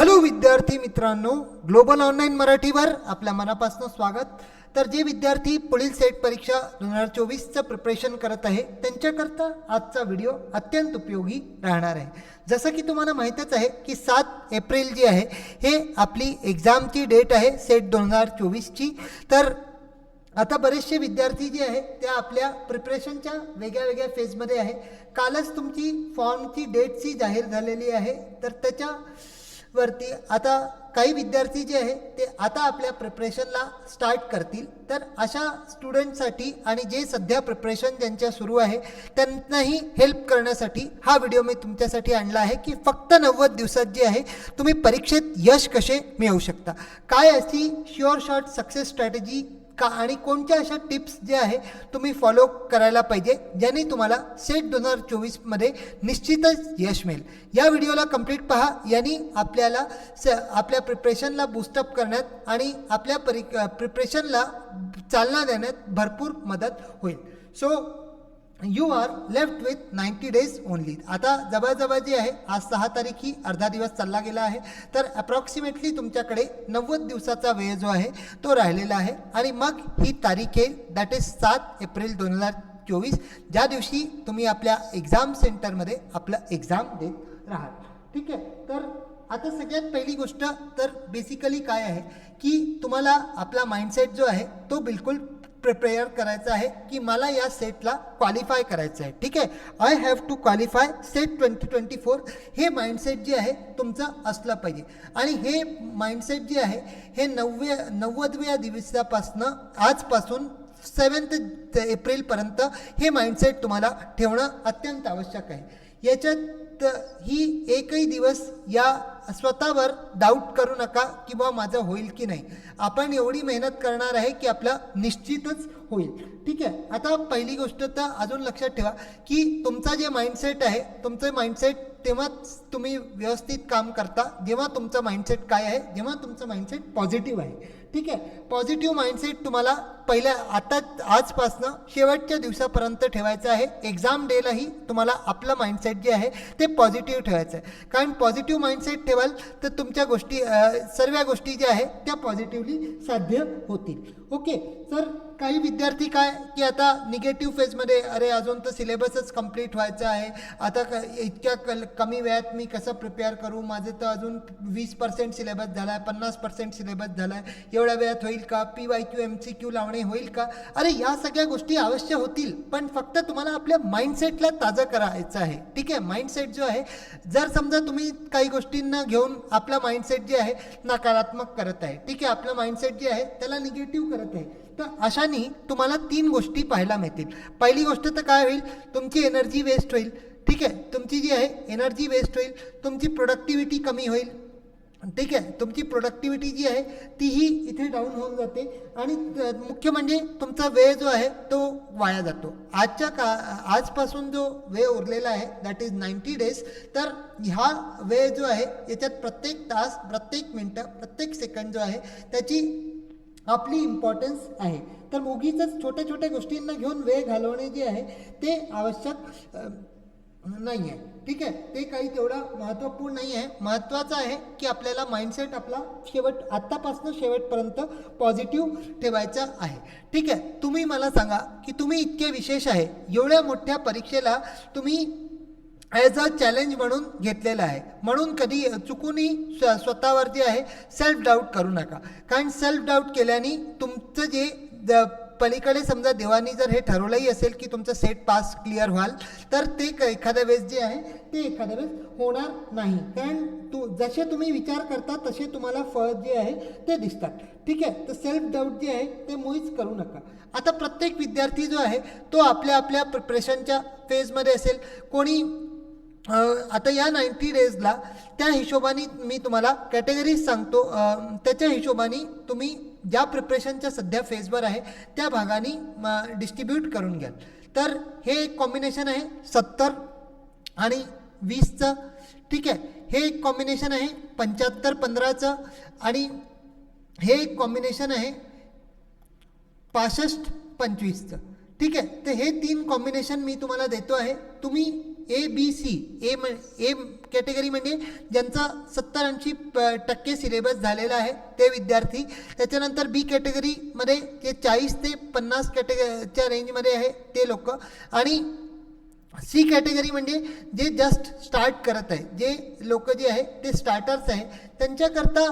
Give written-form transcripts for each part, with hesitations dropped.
Hello विद्यार्थी मित्रांनो, global online मराठीवर आपल्या मनापासून स्वागत। तर जे विद्यार्थी पुढील सेट परीक्षा 2024चं प्रिपरेशन करत आहे त्यांच्याकरता आजचा व्हिडिओ अत्यंत उपयोगी राहणार आहे। जसं की तुम्हाला माहीतच आहे की 7 एप्रिल जी आहे हे आपली एक्झामची डेट आहे सेट 2024ची। तर आता बरेचसे विद्यार्थी जे आहे ते आपल्या प्रिपरेशनच्या वेगळ्या फेजमध्ये आहे। कालच तुमची फॉर्मची डेटची जाहीर झालेली आहे। तर त्याच्या वरती आता काही विद्यार्थी जे आहे ते आता आपल्या प्रिपरेशनला स्टार्ट करतील। तर अशा स्टुडंटसाठी आणि जे सध्या प्रिपरेशन ज्यांच्या सुरू आहे त्यांनाही हेल्प करण्यासाठी हा व्हिडिओ मी तुमच्यासाठी आणला आहे की फक्त 90 दिवसात जे आहे तुम्ही परीक्षेत यश कसे मिळवू शकता, काय अशी शुअर शॉट सक्सेस स्ट्रॅटेजी का आणि कोणत्या अशा टिप्स जे आहे तुम्ही फॉलो करायला पाहिजे ज्याने तुम्हाला सेट 2024मध्ये निश्चितच यश मिळेल। या व्हिडिओला कंप्लीट पहा, यांनी आपल्याला आपल्या प्रिपरेशनला बूस्टअप करण्यात आणि आपल्या प्रिपरेशनला चालना देण्यात भरपूर मदत होईल। So you are left with 90 days only. आता जवळजवळ जे आहे आज 6 तारीख ही अर्धा दिवस चालला गेला आहे। तर अप्रॉक्सिमेटली तुमच्याकडे 90 दिवसाचा वेळ जो आहे तो राहिलेला आहे आणि मग ही तारीख येईल दॅट इज 7 एप्रिल 2024, ज्या दिवशी तुम्ही आपल्या एक्झाम सेंटरमध्ये आपलं एक्झाम देत राहाल। ठीक आहे, तर आता सगळ्यात पहिली गोष्ट तर बेसिकली काय आहे की तुम्हाला आपला माइंडसेट जो आहे तो बिलकुल प्रिपेअर करायचा आहे की मला या सेटला क्वालिफाय करायचं आहे। ठीक आहे, I have to qualify SET 2024 हे माइंडसेट जे आहे तुमचं असलं पाहिजे। आणि हे माइंडसेट जे आहे हे 90व्या दिवसापासनं आजपासून 7 एप्रिलपर्यंत हे माइंडसेट तुम्हाला ठेवणं अत्यंत आवश्यक आहे। याच्यात ही एकही दिवस या स्वतःवर डाऊट करू नका की बा माझं होईल की नाही। आपण एवढी मेहनत करणार आहे की आपलं निश्चितच होईल। ठीक आहे, आता पहिली गोष्ट तर अजून लक्षात ठेवा की तुमचा जे माइंडसेट आहे तुमचं माइंडसेट तेव्हाच तुम्ही व्यवस्थित काम करता जेव्हा तुमचं माइंडसेट काय आहे, जेव्हा तुमचं माइंडसेट पॉझिटिव्ह आहे। ठीक आहे, पॉझिटिव्ह माइंडसेट तुम्हाला पहिल्या आता आजपासनं शेवटच्या दिवसापर्यंत ठेवायचं आहे। एक्झाम डेलाही तुम्हाला आपलं माइंडसेट जे आहे ते पॉझिटिव्ह ठेवायचं आहे, कारण पॉझिटिव्ह माइंडसेट ठेवाल तर तुमच्या गोष्टी सर्व गोष्टी ज्या आहेत त्या पॉझिटिव्हली साध्य होतील। ओके, तर काही विद्यार्थी काय की आता निगेटिव्ह फेजमध्ये अरे अजून तर सिलेबसच कंप्लीट व्हायचं आहे, आता इतक्या कमी वेळात मी कसं प्रिपेअर करू, माझं तर अजून 20% सिलेबस झाला आहे, 50% सिलेबस झाला आहे, एवढ्या वेळात होईल का, PYQ MCQ लावणे होईल का। अरे या सगळ्या गोष्टी अवश्य होतील, पण फक्त तुम्हाला आपल्या माइंडसेटला ताजं करायचं आहे। ठीक आहे, माइंडसेट जो आहे जर समजा तुम्ही काही गोष्टींना घेऊन आपला माइंडसेट जे आहे नकारात्मक करत आहे, ठीक आहे, आपलं माइंडसेट जे आहे त्याला निगेटिव्ह करत आहे, तर अशाने तुम्हाला 3 गोष्टी पाहायला मिळतील। पहिली गोष्ट तर काय होईल, तुमची एनर्जी वेस्ट होईल। ठीक आहे, तुमची जी आहे एनर्जी वेस्ट होईल, तुमची प्रोडक्टिव्हिटी कमी होईल। ठीक आहे, तुमची प्रोडक्टिव्हिटी जी आहे तीही इथे डाऊन होऊन जाते आणि मुख्य म्हणजे तुमचा वेळ जो आहे तो वाया जातो। आजपासून जो वेळ उरलेला आहे दॅट इज 90 डेज, तर हा वेळ जो आहे याच्यात प्रत्येक तास, प्रत्येक मिनटं, प्रत्येक सेकंड जो आहे त्याची आपली इम्पॉर्टन्स आहे। तर उगीच छोट्या छोट्या गोष्टींना घेऊन वेळ घालवणे जे आहे ते आवश्यक नाही आहे। ठीक आहे, ते काही तेवढा महत्त्वपूर्ण नाही आहे। महत्त्वाचं आहे की आपल्याला माइंडसेट आपला आत्तापासून शेवटपर्यंत पॉझिटिव्ह ठेवायचा आहे। ठीक आहे, तुम्ही मला सांगा की तुम्ही इतके विशेष आहे, एवढ्या मोठ्या परीक्षेला तुम्ही ॲज अ चॅलेंज म्हणून घेतलेलं आहे, म्हणून कधी चुकूनही स्वतःवर जे आहे सेल्फ डाऊट करू नका, कारण सेल्फ डाऊट केल्याने तुमचं जे पलीकडे समजा देवानी जर हे ठरवलंही असेल की तुमचं सेट पास क्लिअर व्हाल तर ते एखाद्या वेळेस जे आहे ते एखाद्या वेळेस होणार नाही, कारण जसे तुम्ही विचार करता तसे तुम्हाला फळ जे आहे ते दिसतात। ठीक आहे, तर सेल्फ डाऊट जे आहे ते मुळीच करू नका। आता प्रत्येक विद्यार्थी जो आहे तो आपल्या आपल्या प्रिपरेशनच्या फेजमध्ये असेल, कोणी आता या 90 डेजला त्या हिशोबाने मी तुम्हाला कॅटेगरीज सांगतो, त्याच्या हिशोबाने तुम्ही ज्या प्रिपरेशनच्या सध्या फेजवर आहे त्या भागाने डिस्ट्रीब्यूट करून घ्याल। तर हे एक कॉम्बिनेशन आहे 70 आणि 20चं। ठीक आहे, हे एक कॉम्बिनेशन आहे 75-15चं आणि हे एक कॉम्बिनेशन आहे 65-25चं। ठीक आहे, तर हे 3 कॉम्बिनेशन मी तुम्हाला देतो आहे, तुम्ही ABC, ए कॅटेगरी म्हणजे ज्यांचा 70-80% सिलेबस झालेला आहे ते विद्यार्थी. त्याच्यानंतर बी कॅटेगरीमध्ये जे 40 ते 50 कॅटेगरीच्या रेंजमध्ये आहे ते लोक. आणि सी कॅटेगरी म्हणजे जे जस्ट स्टार्ट करत आहे, जे लोक जे आहे ते स्टार्टर्स आहे, त्यांच्याकरता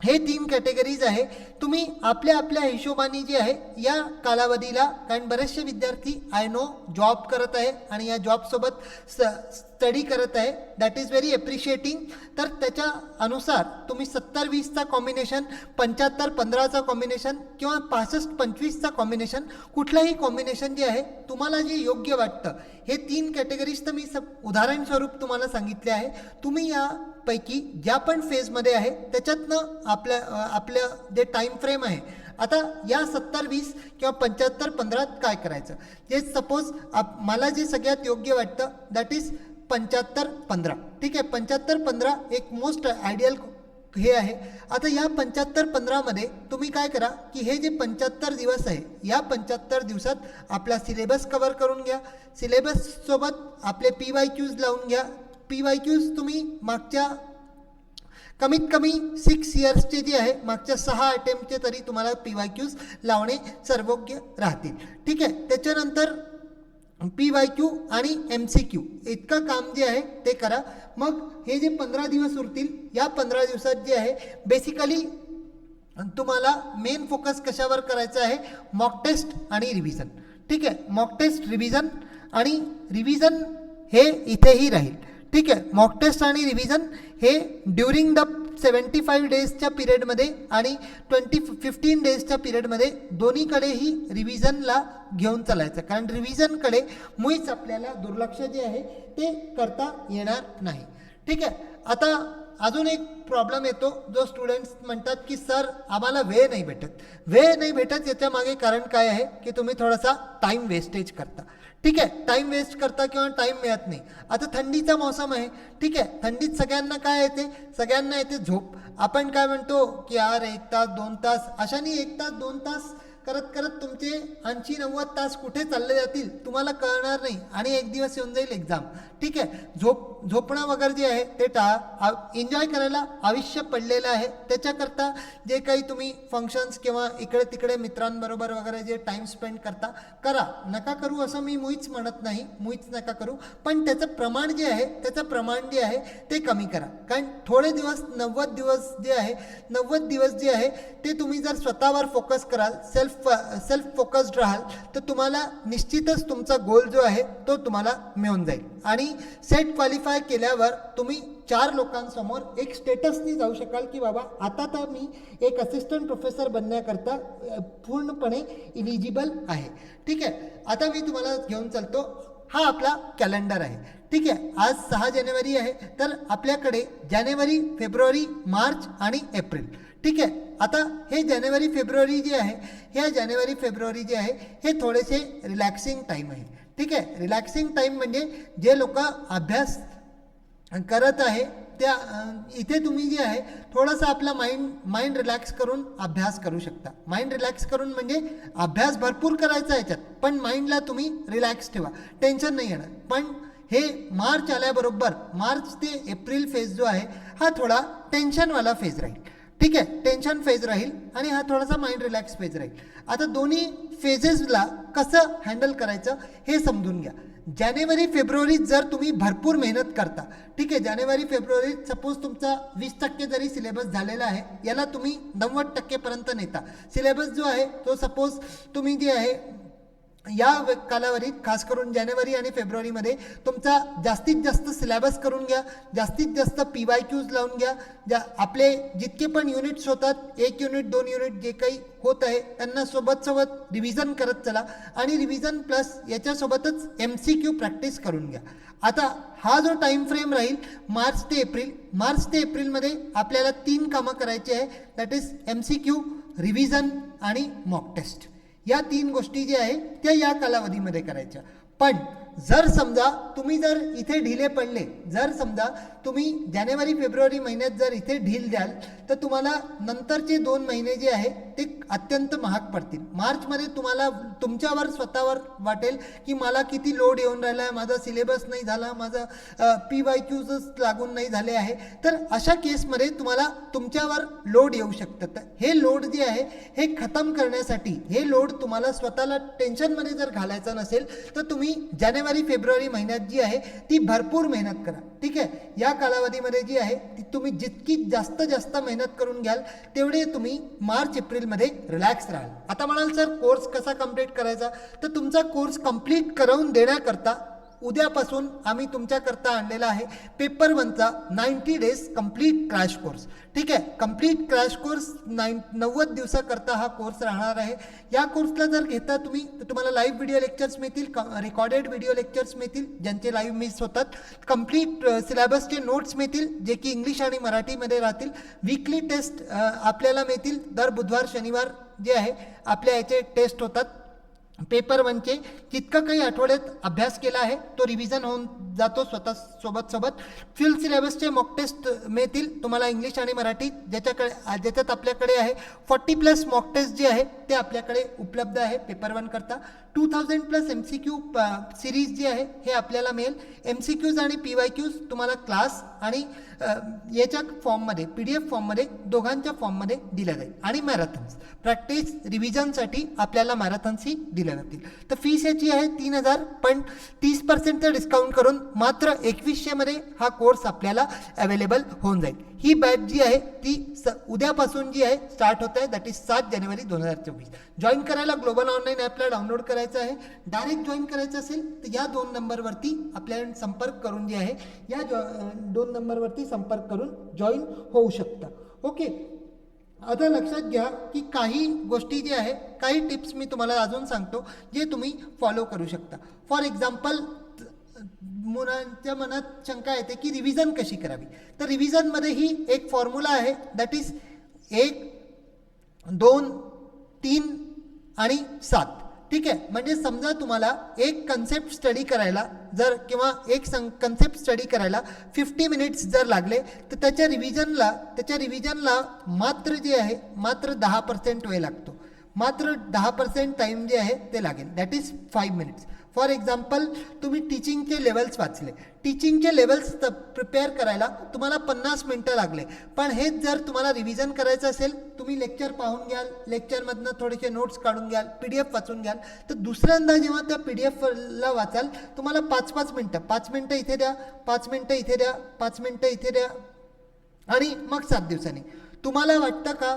हे 3 कॅटेगरीज आहे. तुम्ही आपल्या आपल्या हिशोबाने जे आहे या कालावधीला, कारण बरेचसे विद्यार्थी आय नो जॉब करत आहे आणि या जॉबसोबत स्टडी करत आहे, दॅट इज व्हेरी एप्रिशिएटिंग. तर त्याच्या अनुसार तुम्ही 70-20चा कॉम्बिनेशन, 75-15चा कॉम्बिनेशन किंवा 65-25चा कॉम्बिनेशन, कुठलंही कॉम्बिनेशन जे आहे तुम्हाला जे योग्य वाटतं, हे 3 कॅटेगरीज तर मी उदाहरण स्वरूप तुम्हाला सांगितले आहे. तुम्ही यापैकी ज्या पण फेजमध्ये आहे त्याच्यातनं आपलं जे टाईम फ्रेम आहे, आता या 70-20 किंवा 75-15 काय करायचं, जे सपोज मला जे सगळ्यात योग्य वाटतं दॅट इज 75-15. ठीक आहे, 75-15 एक मोस्ट आयडियल हे आहे. आता या 75-15मध्ये तुम्ही काय करा की हे जे 75 दिवस आहे, या 75 दिवसात आपला सिलेबस कव्हर करून घ्या. सिलेबससोबत आपले PYQs लावून घ्या. PYQs तुम्ही मागच्या कमीत कमी 6 इयर्सचे जे आहे, मागच्या 6 अटेम्प्टचे तरी तुम्हाला PYQs लावणे सर्वोग्य राहतील. ठीक आहे, त्याच्यानंतर PYQ आणि MCQ इतकं काम जे आहे ते करा. मग हे जे 15 दिवस उरतील, या 15 दिवसात जे आहे बेसिकली तुम्हाला मेन फोकस कशावर करायचा आहे, मॉक टेस्ट आणि रिव्हिजन. ठीक आहे, मॉक टेस्ट, रिव्हिजन आणि रिव्हिजन हे इथेही राहील. ठीक आहे, मॉक टेस्ट आणि रिव्हिजन हे ड्युरिंग द 75 डेजच्या पिरियडमध्ये आणि 15 डेजच्या पिरियडमध्ये दोन्हीकडेही रिव्हिजनला घेऊन चालायचं, कारण रिव्हिजनकडे मुळीच आपल्याला दुर्लक्ष जे आहे ते करता येणार नाही. ठीक आहे, आता अजून एक प्रॉब्लेम येतो, जो स्टुडंट्स म्हणतात की सर आम्हाला वेळ नाही भेटत. याच्या मागे कारण काय आहे की तुम्ही थोडासा टाईम वेस्टेज करता. ठीक आहे, टाईम वेस्ट करता किंवा टाईम मिळत नाही. आता थंडीचा मौसम आहे. ठीक आहे, थंडीत सगळ्यांना काय येते, सगळ्यांना येते झोप. आपण काय म्हणतो की यार 1 तास 2 तास, अशाने 1 तास 2 तास करत करत तुमचे 80-90 तास कुठे चालले जातील तुम्हाला कळणार नाही, आणि एक दिवस येऊन जाईल एक्झाम. ठीक आहे, झोपणं वगैरे जे आहे ते टाळा. एन्जॉय करायला आयुष्य पडलेलं आहे, त्याच्याकरता जे काही तुम्ही फंक्शन्स किंवा इकडे तिकडे मित्रांबरोबर वगैरे जे टाईम स्पेंड करता, करा. नका करू असं मी मुळीच म्हणत नाही, मुळीच नका करू, पण त्याचं प्रमाण जे आहे ते कमी करा. कारण थोडे दिवस 90 दिवस जे आहे ते तुम्ही जर स्वतःवर फोकस कराल, सेल्फ फोकस्ड राहाल, तर तुम्हाला निश्चितच तुमचा गोल जो आहे तो तुम्हाला मिळून जाईल. आणि सेट क्वालिफाय केल्यावर तुम्ही 4 लोकांसमोर एक स्टेटसनी जाऊ शकाल की बाबा आता तर मी एक असिस्टंट प्रोफेसर बनण्याकरता पूर्णपणे इलिजिबल आहे. ठीक आहे, आता मी तुम्हाला घेऊन चालतो, हा आपला कॅलेंडर आहे. ठीक आहे, आज 6 जानेवारी आहे, तर आपल्याकडे जानेवारी, फेब्रुवारी, मार्च आणि एप्रिल. ठीक आहे, आता हे जानेवारी फेब्रुवारी जे आहे, ह्या जानेवारी फेब्रुवारी जे आहे हे थोडेसे रिलॅक्सिंग टाईम आहे. ठीक आहे, रिलॅक्सिंग टाईम म्हणजे जे लोक अभ्यास करत आहे त्या इथे तुम्ही जे आहे थोडासा आपला माइंड रिलॅक्स करून अभ्यास करू शकता. माइंड रिलॅक्स करून म्हणजे अभ्यास भरपूर करायचा याच्यात, पण माइंडला तुम्ही रिलॅक्स ठेवा, टेन्शन नाही येणार. पण हे मार्च आल्याबरोबर मार्च ते एप्रिल फेज जो आहे हा थोडा टेन्शनवाला फेज राहील. ठीक आहे, टेन्शन फेज राहील आणि हा थोडासा माइंड रिलॅक्स फेज राहील. आता दोन्ही फेजेसला कसं हँडल करायचं हे समजून घ्या. जानेवारी फेब्रुवारीत जर तुम्ही भरपूर मेहनत करता, ठीक आहे, जानेवारी फेब्रुवारीत सपोज तुमचा 20% जरी सिलेबस झालेला आहे, याला तुम्ही 90% पर्यंत नेता. सिलेबस जो आहे तो सपोज तुम्ही जे आहे या कालावधीत खास करून जानेवारी आणि फेब्रुवारीमध्ये तुमचा जास्तीत जास्त सिलेबस करून घ्या, जास्तीत जास्त PYQs लावून घ्या. आपले जितके पण युनिट्स होतात, 1 युनिट 2 युनिट जे काही होत आहे त्यांना सोबत रिव्हिजन करत चला, आणि रिव्हिजन प्लस याच्यासोबतच MCQ प्रॅक्टिस करून घ्या. आता हा जो टाईम फ्रेम राहील मार्च ते एप्रिलमध्ये आपल्याला 3 कामं करायची आहे, दॅट इज MCQ, रिव्हिजन आणि मॉक टेस्ट. या 3 गोष्टी ज्या आहे त्या या कालावधीमध्ये करायच्या. पण जर समजा तुम्ही जर इथे ढिले पडले, जर समजा तुम्ही जानेवारी फेब्रुवारी महिन्यात जर इथे ढील द्याल तर तुम्हाला नंतरचे 2 महिने जे आहे ते अत्यंत महाग पडतील. मार्चमध्ये तुम्हाला तुमच्यावर स्वतःवर वाटेल की मला किती लोड येऊन राहिला आहे, माझा सिलेबस नाही झाला, माझा PYQच लागून नाही झाले आहे. तर अशा केसमध्ये तुम्हाला तुमच्यावर लोड येऊ शकतं. तर हे लोड जे आहे हे खतम करण्यासाठी, हे लोड तुम्हाला स्वतःला टेन्शनमध्ये जर घालायचा नसेल तर तुम्ही जानेवारी फेब्रुवारी महिन्यात जी आहे ती भरपूर मेहनत करा. ठीक आहे, या कालावधीमध्ये जी आहे ती तुम्ही जितकी जास्त मेहनत करून घ्याल तेवढे तुम्ही मार्च एप्रिलमध्ये रिलॅक्स राहाल. आता म्हणाल सर कोर्स कसा कंप्लीट करायचा, तर तुमचा कोर्स कंप्लीट करून देण्याकरता उद्यापासून आम्ही तुमच्याकरता आणलेला आहे पेपर 1चा 90 डेज कंप्लीट क्रॅश कोर्स. ठीक आहे, कंप्लीट क्रॅश कोर्स 90 दिवसाकरता हा कोर्स राहणार आहे. या कोर्सला जर घेता तुम्ही तर तुम्हाला लाईव्ह व्हिडिओ लेक्चर्स मिळतील, रेकॉर्डेड व्हिडिओ लेक्चर्स मिळतील ज्यांचे लाईव्ह मिस होतात, कंप्लीट सिलेबसचे नोट्स मिळतील जे की इंग्लिश आणि मराठीमध्ये राहतील, वीकली टेस्ट आपल्याला मिळतील, दर बुधवार शनिवार जे आहे आपल्या याचे टेस्ट होतात. पेपर 1चे जितकं काही आठवड्यात अभ्यास केला आहे तो रिव्हिजन होऊन जातो स्वतः सोबत. फुल सिलेबसचे मॉक टेस्ट मिळतील तुम्हाला इंग्लिश आणि मराठी, ज्याच्यात आपल्याकडे आहे 40+ मॉक टेस्ट जे आहे ते आपल्याकडे उपलब्ध आहे पेपर 1 करता. 2000+ MCQ सिरीज जी आहे हे आपल्याला मिळेल. MCQज आणि PYQज तुम्हाला क्लास आणि याच्या फॉर्ममध्ये PDF फॉर्ममध्ये दोघांच्या फॉर्ममध्ये दिल्या जाईल. आणि मॅरेथॉन्स प्रॅक्टिस रिव्हिजनसाठी आपल्याला मॅरेथॉन्सही दिल्या जातील. तर फीस याची आहे 3000, पण 30% डिस्काउंट करून मात्र 2100 मध्ये हा कोर्स आपल्याला अवेलेबल होऊन जाईल. ही बॅच जी आहे ती उद्यापासून जी आहे स्टार्ट होत आहे, दॅट इज 7 जानेवारी 2024. जॉईन करायला ग्लोबल ऑनलाईन ॲपला डाउनलोड करायचं आहे. डायरेक्ट जॉईन करायचं असेल तर या 2 नंबरवरती आपल्याला संपर्क करून जे आहे या 2 नंबरवरती संपर्क करून जॉईन होऊ शकता. ओके, आता लक्षात घ्या की काही गोष्टी जे आहे, काही टिप्स मी तुम्हाला अजून सांगतो जे तुम्ही फॉलो करू शकता. फॉर एक्झाम्पल मुलांच्या मनात शंका येते की रिव्हिजन कशी करावी. तर रिव्हिजनमध्ये ही एक फॉर्म्युला आहे, दॅट इज 1, 2, 3 आणि 7. ठीक आहे, म्हणजे समजा तुम्हाला एक कन्सेप्ट स्टडी करायला जर किंवा एक कन्सेप्ट स्टडी करायला 50 मिनिट्स जर लागले तर त्याच्या रिव्हिजनला मात्र जे आहे मात्र 10% वेळ लागतो, मात्र 10% टाईम जे आहे ते लागेल, that is 5 minutes. For example तुम्ही टीचिंगचे लेवल्स वाचले, टीचिंगचे लेवल्स प्रिपेअर करायला तुम्हाला 50 मिनटं लागले, पण हेच जर तुम्हाला रिव्हिजन करायचं असेल, तुम्ही लेक्चर पाहून घ्याल, लेक्चरमधनं थोडेसे नोट्स काढून घ्याल, PDF वाचून घ्याल, तर दुसऱ्यांदा जेव्हा त्या PDFला वाचाल तुम्हाला 5-5 मिनटं, 5 मिनटं इथे द्या, 5 मिनटं इथे द्या, 5 मिनटं इथे द्या, आणि मग 7 दिवसांनी. तुम्हाला वाटतं का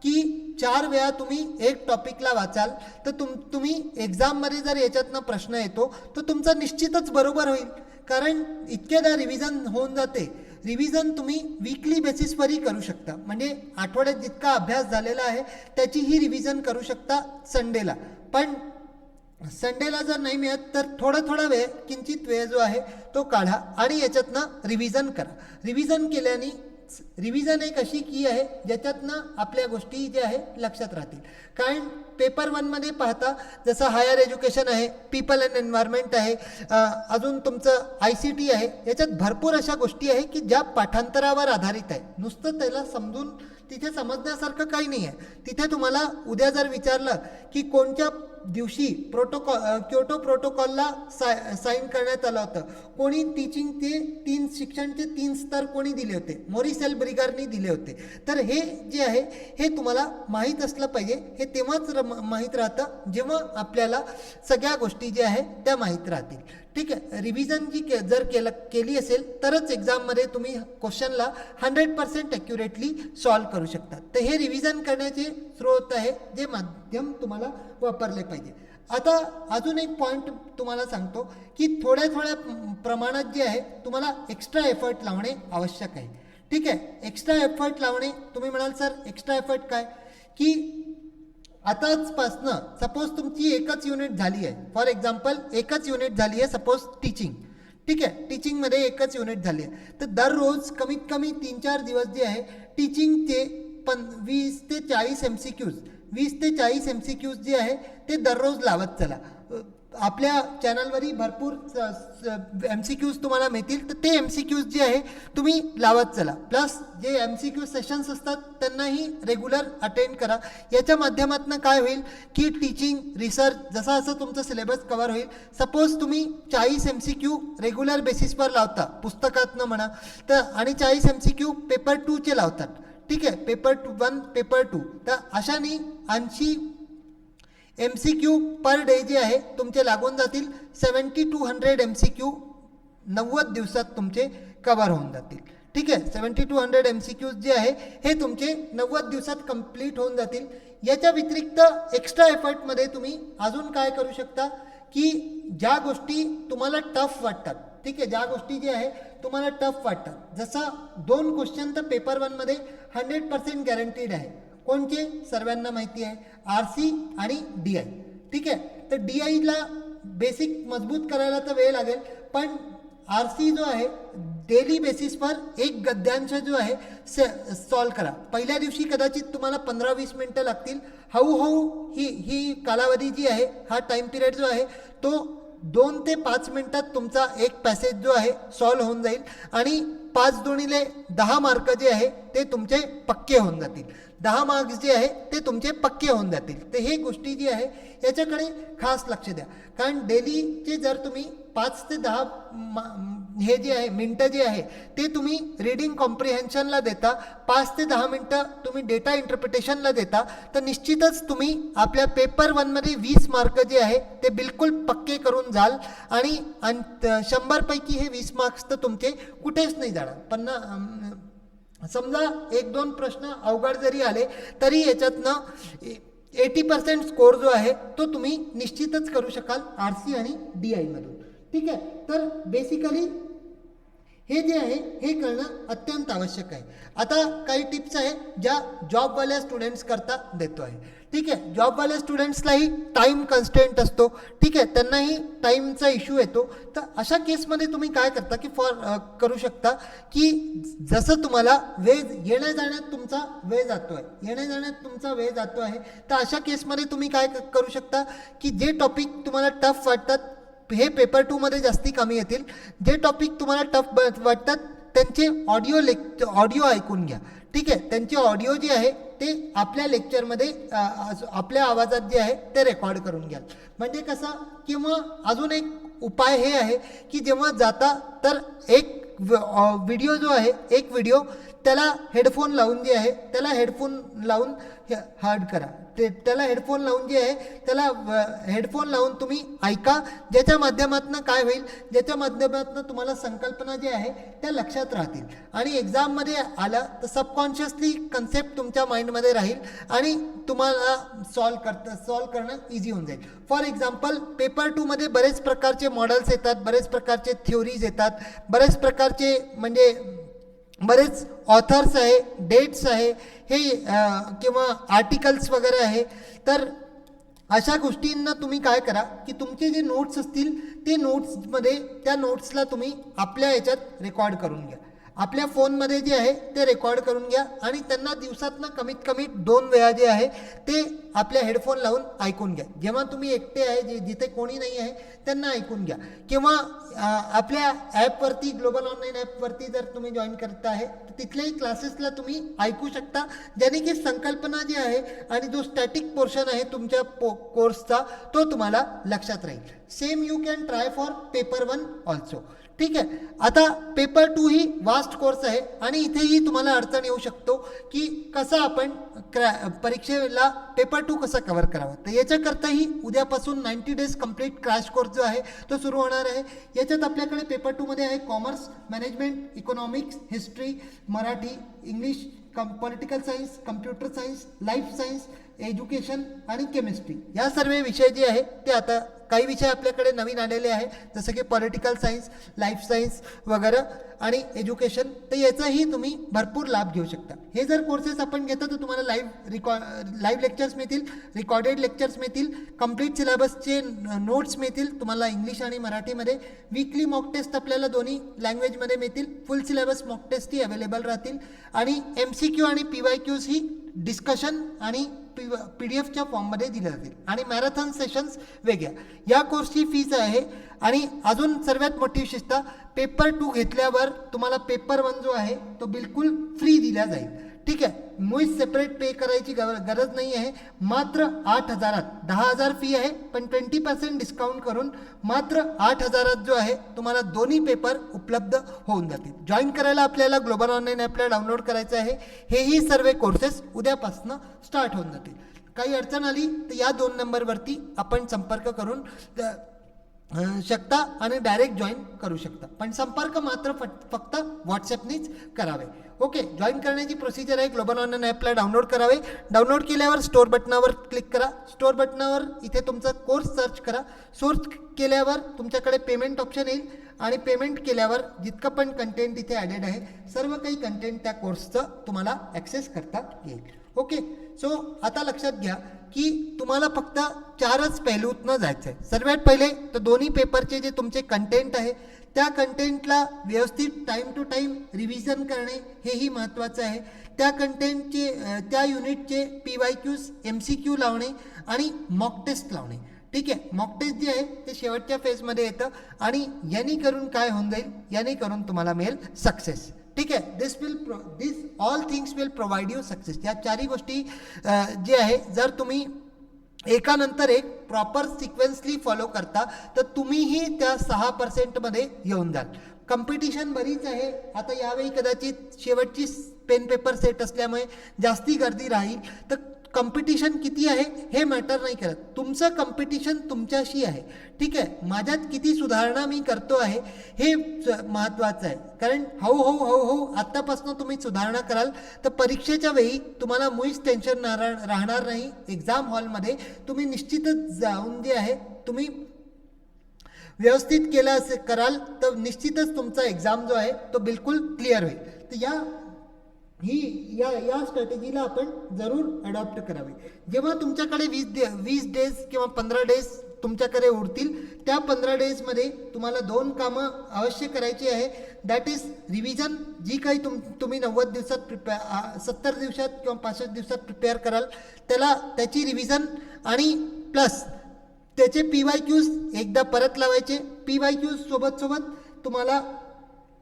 की 4 वेळा तुम्ही एक टॉपिकला वाचाल तर तुम्ही एक्झाममध्ये जर याच्यातनं प्रश्न येतो तर तुमचा निश्चितच बरोबर होईल, कारण इतकेदा रिव्हिजन होऊन जाते. रिव्हिजन तुम्ही वीकली बेसिसवरही करू शकता, म्हणजे आठवड्यात जितका अभ्यास झालेला आहे त्याचीही रिव्हिजन करू शकता संडेला. पण संडेला जर नाही मिळत तर थोडा वेळ, किंचित वेळ जो आहे तो काढा आणि याच्यातनं रिव्हिजन करा. रिव्हिजन केल्याने रिव्हिजन एक अशी की आहे ज्याच्यातनं आपल्या गोष्टी ज्या आहे लक्षात राहतील. कारण पेपर 1मध्ये पाहता जसं हायर एज्युकेशन आहे, पीपल अँड एन्व्हायरमेंट आहे, अजून तुमचं ICT आहे, याच्यात भरपूर अशा गोष्टी आहे की ज्या पाठांतरावर आधारित आहे. नुसतं त्याला समजून तिथे समजण्यासारखं काही नाही आहे. तिथे तुम्हाला उद्या जर विचारलं की कोणत्या दिवशी क्योटो प्रोटोकॉलला साईन करण्यात आलं होतं, कोणी टीचिंगचे 3 शिक्षणचे 3 स्तर कोणी दिले होते, मॉरिस एल्ब्रिगरनी दिले होते, तर हे जे आहे हे तुम्हाला माहीत असलं पाहिजे. हे तेव्हाच माहीत राहतं जेव्हा आपल्याला सगळ्या गोष्टी ज्या आहेत त्या माहीत राहतील. ठीक आहे, रिव्हिजन जी जर केली असेल तरच एक्झाममध्ये तुम्ही क्वेश्चनला 100% ॲक्युरेटली सॉल्व करू शकता. तर हे रिव्हिजन करण्याचे स्रोत आहे जे माध्यम तुम्हाला वापरले पाहिजे. आता अजून एक पॉईंट तुम्हाला सांगतो की थोड्या प्रमाणात जे आहे तुम्हाला एक्स्ट्रा एफर्ट लावणे आवश्यक आहे. ठीक आहे, एक्स्ट्रा एफर्ट लावणे, तुम्ही म्हणाल सर एक्स्ट्रा एफर्ट काय, की आताचपासनं सपोज तुमची एकच युनिट झाली आहे, फॉर एक्झाम्पल एकच युनिट झाली आहे सपोज टीचिंग. ठीक आहे, टीचिंगमध्ये एकच युनिट झाली आहे, तर दररोज कमीत कमी 3-4 दिवस जे आहे टीचिंगचे 20 ते 40 MCQs जे आहे ते दररोज लावत चला. आपल्या चॅनलवरही भरपूर MCQs तुम्हाला मिळतील. तर ते MCQs जे आहे तुम्ही लावत चला. प्लस जे MCQ सेशन्स असतात त्यांनाही रेग्युलर अटेंड करा. याच्या माध्यमातून काय होईल की टीचिंग रिसर्च जसा असं तुमचं सिलेबस कव्हर होईल. सपोज तुम्ही 40 MCQ रेग्युलर बेसिसवर लावता पुस्तकातनं म्हणा तर, आणि 40 MCQ पेपर 2चे लावतात. ठीक आहे, पेपर 1 पेपर 2, तर अशाने 80 MCQ पर डे जे आहे तुमचे लागून जातील. 70 to 100 MCQ 90 दिवसात तुमचे कव्हर होऊन जातील. ठीक आहे, 70 to 100 MCQ जे आहे हे तुमचे 90 दिवसात कंप्लीट होऊन जातील. याच्या व्यतिरिक्त एक्स्ट्रा एफर्टमध्ये तुम्ही अजून काय करू शकता की ज्या गोष्टी तुम्हाला टफ वाटतात, ठीक आहे, ज्या गोष्टी जे आहे तुम्हाला टफ वाटतात, जसा 2 क्वेश्चन तर पेपर 1मध्ये 100% गॅरंटीड आहे. कोणते सर्वांना माहिती आहे, RC आणि DI. ठीक आहे, तर DIला बेसिक मजबूत करायला तर वेळ लागेल, पण RC जो आहे डेली बेसिसवर एक गद्यांश जो आहे सॉल्व करा. पहिल्या दिवशी कदाचित तुम्हाला 15-20 मिनटं लागतील. हळूहळू ही कालावधी जी आहे, हा टाईम पिरियड जो आहे तो 2 ते 5 मिनटात तुमचा एक पॅसेज जो आहे सॉल्व होऊन जाईल आणि 5 दुणे 10 मार्क जे आहे ते तुमचे पक्के होऊन जातील. 10 मार्क्स जे आहे ते तुमचे पक्के होऊन जातील. तर हे गोष्टी जी आहे याच्याकडे खास लक्ष द्या. कारण डेलीचे जर तुम्ही 5 ते 10 हे जे आहे मिनटं जे आहे ते तुम्ही रीडिंग कॉम्प्रिहेन्शनला देता, 5 ते 10 मिनटं तुम्ही डेटा इंटरप्रिटेशनला देता, तर निश्चितच तुम्ही आपल्या पेपर 1मध्ये 20 मार्क जे आहे ते बिलकुल पक्के करून जाल. आणि 100 पैकी हे 20 मार्क्स तर तुमचे कुठेच नाही जाणार. समजा 1-2 प्रश्न अवघड जरी आले तरी याच्यातनं 80% स्कोर जो आहे तो तुम्ही निश्चितच करू शकाल RC आणि DI मधून. ठीक आहे, तर बेसिकली हे जे आहे हे करणं अत्यंत आवश्यक आहे. आता काही टिप्स आहे ज्या जॉबवाल्या स्टुडंट्स करता देतो आहे. ठीक आहे, जॉबवाल्या स्टुडंट्सलाही टाईम कन्स्टेंट असतो. ठीक आहे, त्यांनाही टाईमचा इश्यू येतो. तर अशा केसमध्ये तुम्ही काय करता की करू शकता की जसं तुम्हाला वेळ येण्या जाण्यात तुमचा वेळ जातो आहे, तर अशा केसमध्ये तुम्ही काय करू शकता की जे टॉपिक तुम्हाला टफ वाटतात हे पेपर 2मध्ये जास्ती कमी येतील. जे टॉपिक तुम्हाला टफ वाटतात त्यांचे ऑडिओ ऐकून घ्या. ठीक आहे, त्यांचे ऑडिओ जे आहे ते आपल्या लेक्चरमध्ये आपल्या आवाजात जे आहे ते रेकॉर्ड करून घ्याल. म्हणजे कसा, किंवा अजून एक उपाय हे आहे की जेव्हा जाता तर एक व्हिडिओ जो आहे, एक व्हिडिओ त्याला हेडफोन लावून जे आहे त्याला हेडफोन लावून हार्ड करा. त्याला हेडफोन लावून जे आहे त्याला हेडफोन लावून तुम्ही ऐका. ज्याच्या माध्यमातून काय होईल, ज्याच्या माध्यमातून तुम्हाला संकल्पना जे आहे त्या लक्षात राहतील आणि एक्झाममध्ये आला तर सबकॉन्शियसली कन्सेप्ट तुमच्या माइंडमध्ये राहील आणि तुम्हाला सॉल्व करणं इझी होऊन जाईल. फॉर एक्झाम्पल पेपर 2मध्ये बरेच प्रकारचे मॉडेल्स येतात, बरेच प्रकारचे थ्योरीज येतात, बरेच प्रकारचे म्हणजे बरेच ऑथर्स आहे, डेट्स आहे, हे किंवा आर्टिकल्स वगैरे आहे. तर अशा गोष्टींना तुम्ही काय करा की तुमचे जे नोट्स असतील ते नोट्समध्ये त्या नोट्सला तुम्ही आपल्या याच्यात रेकॉर्ड करून घ्या. आपल्या फोनमध्ये जे आहे ते रेकॉर्ड करून घ्या आणि त्यांना दिवसातनं कमीत कमी 2 वेळा जे आहे ते आपल्या हेडफोन लावून ऐकून घ्या. जेव्हा तुम्ही एकटे आहे, जिथे कोणी नाही आहे त्यांना ऐकून घ्या. किंवा आपल्या ॲपवरती, ग्लोबल ऑनलाईन ॲपवरती जर तुम्ही जॉईन करत आहे तर तिथल्याही क्लासेसला तुम्ही ऐकू शकता, ज्याने की संकल्पना जी आहे आणि जो स्टॅटिक पोर्शन आहे तुमच्या कोर्सचा तो तुम्हाला लक्षात राहील. Same you can try for paper 1 also. ठीक आहे, आता पेपर 2 ही वास्ट कोर्स आहे आणि इथेही तुम्हाला अडचण येऊ शकतो की कसं आपण परीक्षेला पेपर 2 कसा कव्हर करावा. तर याच्याकरताही उद्यापासून 90 डेज कंप्लीट क्रॅश कोर्स जो आहे तो सुरू होणार आहे. याच्यात आपल्याकडे पेपर 2मध्ये आहे commerce, management, economics, history, Marathi, English, political science, computer science, life science, education आणि केमिस्ट्री. या सर्व विषय जे आहे ते आता काही विषय आपल्याकडे नवीन आलेले आहे, जसं की पॉलिटिकल सायन्स, लाईफ सायन्स वगैरे आणि एज्युकेशन. तर याचाही तुम्ही भरपूर लाभ घेऊ शकता. हे जर कोर्सेस आपण घेतो तर तुम्हाला लाईव्ह लेक्चर्स मिळतील, रिकॉर्डेड लेक्चर्स मिळतील, कंप्लीट सिलेबसचे नोट्स मिळतील तुम्हाला इंग्लिश आणि मराठीमध्ये. वीकली मॉक टेस्ट आपल्याला दोन्ही लँग्वेजमध्ये मिळतील. फुल सिलेबस मॉक टेस्टही अवेलेबल राहतील आणि MCQ आणि PYQs ही डिस्कशन आणि PDF फॉर्ममध्ये दिल्या जातील आणि मॅरेथॉन सेशन्स वेगळ्या. या कोर्सची फीज आहे आणि अजून सर्वात मोठी विशेषता पेपर 2 घेतल्यावर तुम्हाला पेपर 1 जो आहे तो बिलकुल फ्री दिला जाईल. ठीक आहे, मुळीच सेपरेट पे करायची गरज नाही आहे. मात्र 8,000 10,000 फी आहे, पण 20% डिस्काउंट करून मात्र 8,000 जो आहे तुम्हाला दोन्ही पेपर उपलब्ध होऊन जातील. जॉईन करायला आपल्याला ग्लोबल ऑनलाईन ॲपला डाउनलोड करायचं आहे. हेही सर्व कोर्सेस उद्यापासून स्टार्ट होऊन जातील. काही अडचण आली तर या 2 नंबरवरती आपण संपर्क करून शकता आणि डायरेक्ट जॉईन करू शकता, पण संपर्क मात्र फक्त व्हॉट्सॲपनीच करावे. ओके, जॉईन करण्याची प्रोसिजर आहे. ग्लोबल ऑनलाईन ॲपला डाउनलोड करावे. डाउनलोड केल्यावर स्टोअर बटनावर क्लिक करा. स्टोअर बटनावर इथे तुमचा कोर्स सर्च करा. सर्च केल्यावर तुमच्याकडे पेमेंट ऑप्शन येईल आणि पेमेंट केल्यावर जितकं पण कंटेंट इथे ॲडेड आहे सर्व काही कंटेंट त्या कोर्सचं तुम्हाला ॲक्सेस करता येईल. ओके, सो आता लक्षात घ्या की तुम्हाला फक्त 4च पैलूतनं जायचं आहे. सर्वात पहिले तर दोन्ही पेपरचे जे तुमचे कंटेंट आहे त्या कंटेंटला व्यवस्थित टाईम टू टाईम रिव्हिजन करणे हेही महत्त्वाचं आहे. त्या कंटेंटचे त्या युनिटचे PYQs MCQ लावणे आणि मॉक टेस्ट लावणे. ठीक आहे, मॉक टेस्ट जे आहे ते शेवटच्या फेजमध्ये येतं आणि याने करून काय होऊन जाईल, याने करून तुम्हाला मिळेल सक्सेस. ठीक आहे, this all things will provide you success. या 4ही गोष्टी जे आहे जर तुम्ही एकानंतर एक प्रॉपर सिक्वेन्सली फॉलो करता तर तुम्हीही त्या 6% येऊन जाल. कॉम्पिटिशन बरीच आहे. आता यावेळी कदाचित शेवटची पेन पेपर सेट असल्यामुळे जास्ती गर्दी राहील. तर कॉम्पिटिशन किती आहे हे मॅटर नाही करत, तुमचं कॉम्पिटिशन तुमच्याशी आहे. ठीक आहे, माझ्यात किती सुधारणा मी करतो आहे हे महत्त्वाचं आहे. कारण हळूहळू आत्तापासून तुम्ही सुधारणा कराल तर परीक्षेच्या वेळी तुम्हाला मुळीच टेन्शन राहणार नाही. एक्झाम हॉलमध्ये तुम्ही निश्चितच जाऊन जे आहे तुम्ही व्यवस्थित केलं कराल तर निश्चितच तुमचा एक्झाम जो आहे तो बिलकुल क्लिअर होईल. तर या स्ट्रॅटेजीला आपण जरूर अडॉप्ट करावे. जेव्हा तुमच्याकडे 20 डेज किंवा 15 डेज तुमच्याकडे उरतील त्या 15 डेजमध्ये तुम्हाला 2 कामं अवश्य करायची आहे. That is revision. जी काही तुम्ही 90 दिवसात 70 दिवसात किंवा 65 दिवसात प्रिपेअर कराल त्याची रिव्हिजन आणि प्लस त्याचे PYQs एकदा परत लावायचे. PYQs सोबत तुम्हाला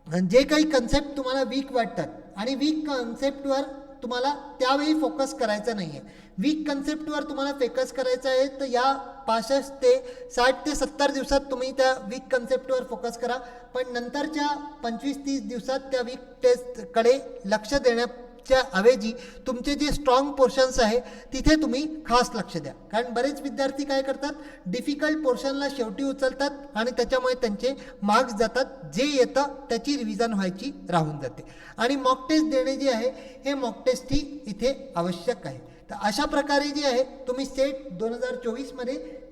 जे काही कन्सेप्ट तुम्हाला वीक वाटतात आणि वीक कन्सेप्टवर तुम्हाला त्यावेळी फोकस करायचा नाही आहे. वीक कन्सेप्टवर तुम्हाला फोकस करायचं आहे तर या 65 ते 60 ते 70 दिवसात तुम्ही त्या वीक कन्सेप्टवर फोकस करा. पण नंतरच्या 25-30 दिवसात त्या वीक टेस्टकडे लक्ष देण्याच्या ऐवजी तुमचे जे स्ट्रॉंग पोर्शन्स आहे तिथे तुम्ही खास लक्ष द्या. कारण बरेच विद्यार्थी काय करतात, डिफिकल्ट पोर्शनला शेवटी उचलतात आणि त्याच्यामुळे त्यांचे मार्क्स जातात. जे येतं त्याची रिव्हिजन व्हायची राहून जाते. आणि मॉक टेस्ट देणे जे आहे हे मॉक टेस्टही इथे आवश्यक आहे. तर अशा प्रकारे जे आहे तुम्ही सेट 2024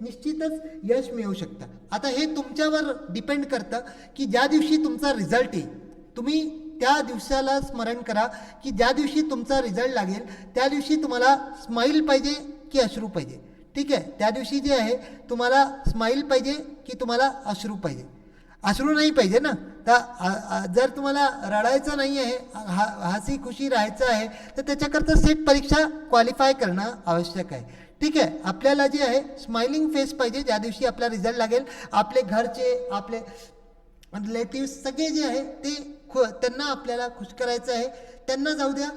निश्चितच यश मिळवू शकता. आता हे तुमच्यावर डिपेंड करतं की ज्या दिवशी तुमचा रिझल्ट येईल तुम्ही त्या दिवसाला स्मरण करा की ज्या दिवशी तुमचा रिझल्ट लागेल त्या दिवशी तुम्हाला स्माईल पाहिजे की अश्रू पाहिजे. ठीक आहे, त्या दिवशी जे आहे तुम्हाला स्माईल पाहिजे की तुम्हाला अश्रू पाहिजे. अश्रू नाही पाहिजे ना. तर जर तुम्हाला रडायचं नाही आहे, हसी खुशी राहायचं आहे तर त्याच्याकरता सेट परीक्षा क्वालिफाय करणं आवश्यक आहे. ठीक आहे, आपल्याला जे आहे स्माइलिंग फेस पाहिजे ज्या दिवशी आपला रिझल्ट लागेल. आपले घरचे आपले रिलेटिव्स सगळे जे आहे ते त्यांना आपल्याला खुश करायचं आहे. त्यांना जाऊ द्या.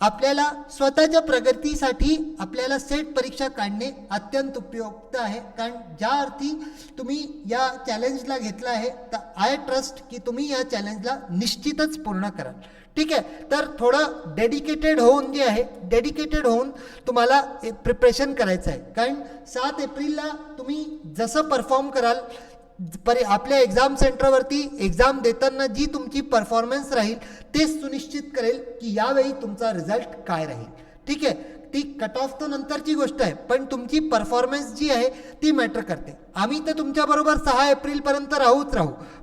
आपल्याला स्वतःच्या प्रगतीसाठी आपल्याला सेट परीक्षा काढणे अत्यंत उपयुक्त आहे. कारण ज्या अर्थी तुम्ही या चॅलेंजला घेतला आहे तर आय ट्रस्ट की तुम्ही या चॅलेंजला निश्चितच पूर्ण कराल. ठीक आहे, तर थोडं डेडिकेटेड होऊन तुम्हाला प्रिपरेशन करायचं आहे. कारण 7 एप्रिलला तुम्ही जसं परफॉर्म कराल आपल्या एक्झाम सेंटरवरती एक्झाम देताना जी तुमची परफॉर्मन्स राहील तेच सुनिश्चित करेल की यावेळी तुमचा रिझल्ट काय राहील. ठीक आहे, ती कट ऑफ तर नंतरची गोष्ट आहे पण तुमची परफॉर्मन्स जी आहे ती मॅटर करते. आम्ही तर तुमच्याबरोबर 6 एप्रिलपर्यंत राहू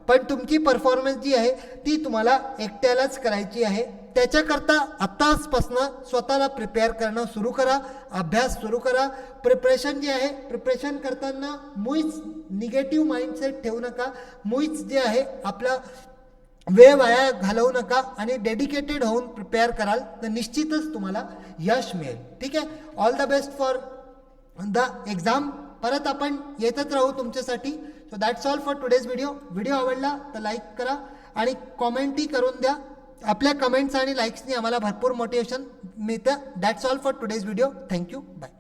पण तुमची परफॉर्मन्स जी आहे ती तुम्हाला एकट्यालाच करायची आहे. त्याच्याकरता आत्ताचपासून स्वतःला प्रिपेअर करणं सुरू करा. अभ्यास सुरू करा. प्रिपरेशन जे आहे प्रिपरेशन करताना मुळीच निगेटिव्ह माइंडसेट ठेवू नका. मुळीच जे आहे आपला वेळ वाया घालवू नका आणि डेडिकेटेड होऊन प्रिपेअर कराल तर निश्चितच तुम्हाला यश मिळेल. ठीक आहे. All the best for the exam. परत आपण येतच राहू तुमच्यासाठी. So that's all for today's video. Video आवडला तर लाईक करा आणि कॉमेंटही करून द्या. आपल्या कमेंट्स आणि लाईक्सनी आम्हाला भरपूर मोटिवेशन मिळतं. That's all for today's video. Thank you. Bye.